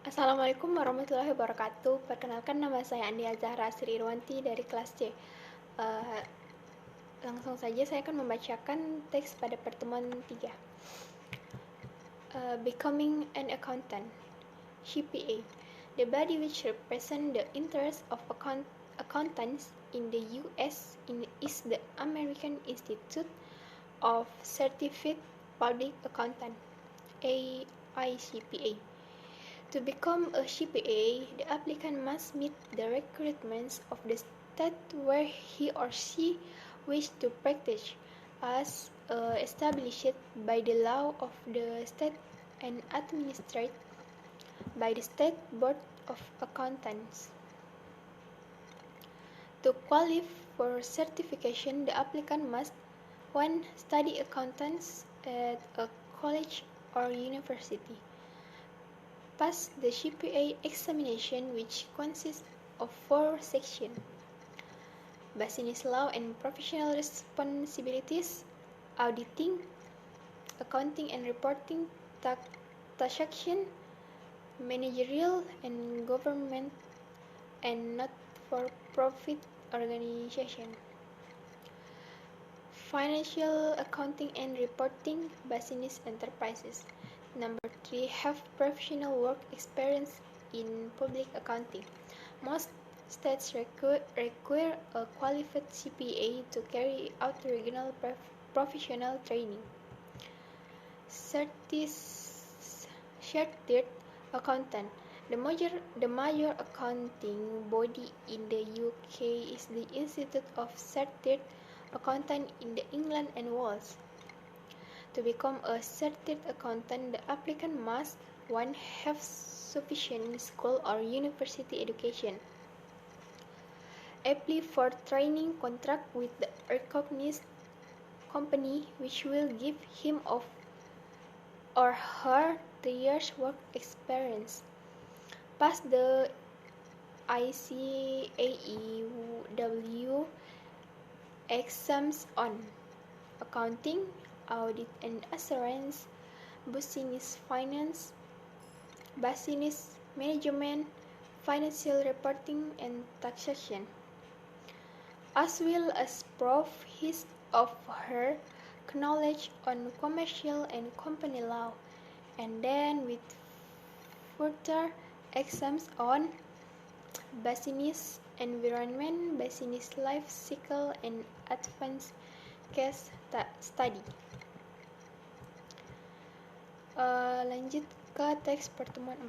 Assalamualaikum warahmatullahi wabarakatuh. Perkenalkan, nama saya A.Azzahra dari kelas C. Eh, Langsung saja saya akan membacakan teks pada pertemuan 3. Becoming an accountant. CPA. The body which represents the interests of accountants in the U.S. is the American Institute of Certified Public Accountant, AICPA. To become a CPA, the applicant must meet the requirements of the state where he or she wishes to practice, as established by the law of the state and administered by the State Board of Accountants. To qualify for certification, the applicant must 1. Study accountants at a college or university. Pass the CPA examination, which consists of 4 sections: business law and professional responsibilities, auditing, accounting and reporting, taxation, managerial and government, and not-for-profit organization. Financial accounting and reporting, business enterprises. Number 3, have professional work experience in public accounting. Most states require a qualified CPA to carry out regional professional training. Certified accountant. The major accounting body in the UK is the Institute of Certified Accountant in England and Wales. To become a certified accountant, the applicant must 1. Have sufficient school or university education. Apply for training contract with the recognized company which will give him or her 3 years work experience. Pass the ICAEW exams on accounting, audit and assurance, business finance, business management, financial reporting and taxation, as well as prove his or her knowledge on commercial and company law, and then with further exams on business environment, business life cycle, and advanced case study. Lanjut ke teks pertemuan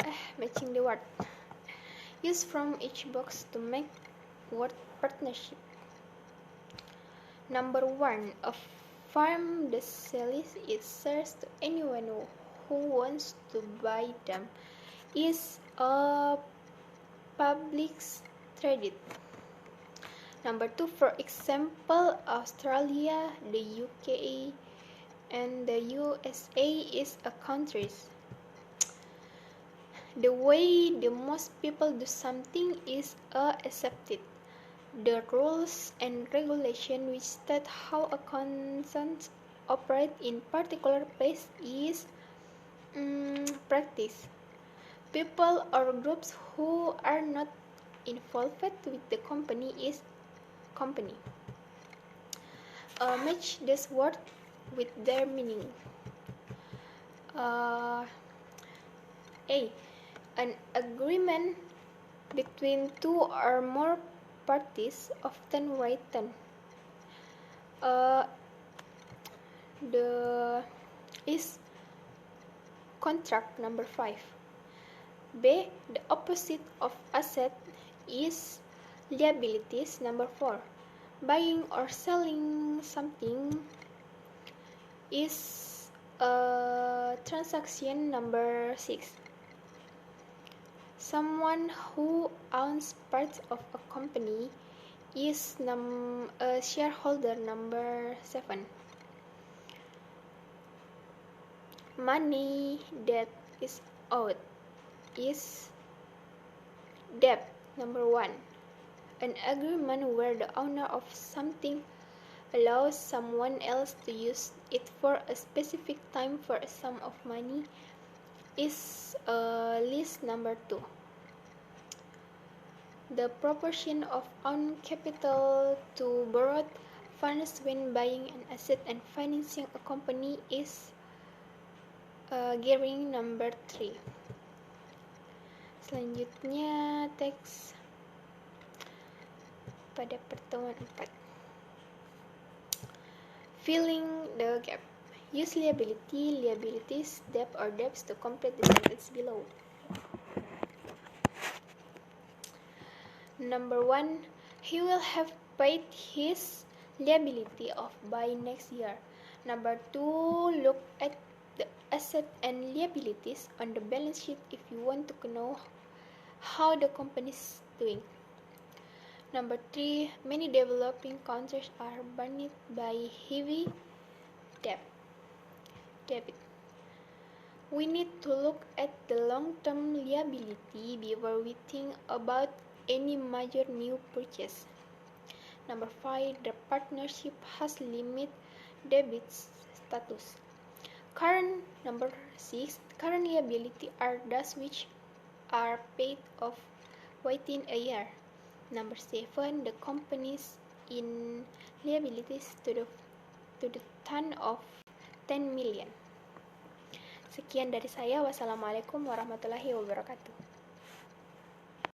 4. Matching the word. Use from each box to make word partnership. Number 1. A farm that sells its shares to anyone who wants to buy them is a public traded. Number 2. For example, Australia, the UK, and the USA is a countries. The way the most people do something is accepted. The rules and regulations which state how accountants operate in particular place is practice. People or groups who are not involved with the company is company. Match this word with their meaning. A. An agreement between 2 or more parties, often written. The is contract. Number 5. B. The opposite of asset is liabilities. Number 4. Buying or selling something is a transaction. Number 6. Someone who owns parts of a company is a shareholder. Number 7. Money that is owed is debt. Number 1. An agreement where the owner of something allows someone else to use it for a specific time for a sum of money is list number 2. The proportion of own capital to borrowed funds when buying an asset and financing a company is gearing number 3. Selanjutnya teks pada pertemuan 4. Filling the gap. Use liability, liabilities, debt or debts to complete the sentence below. Number 1. He will have paid his liability off by next year. Number 2. Look at the asset and liabilities on the balance sheet if you want to know how the company is doing. Number 3. Many developing countries are burdened by heavy debt. We need to look at the long-term liability before we think about any major new purchase. Number 5. The partnership has limited debit status. Number 6. Current liability are those which are paid off within a year. Number 7. The companies in liabilities to the tune of 10 million. Sekian dari saya. Wassalamualaikum warahmatullahi wabarakatuh.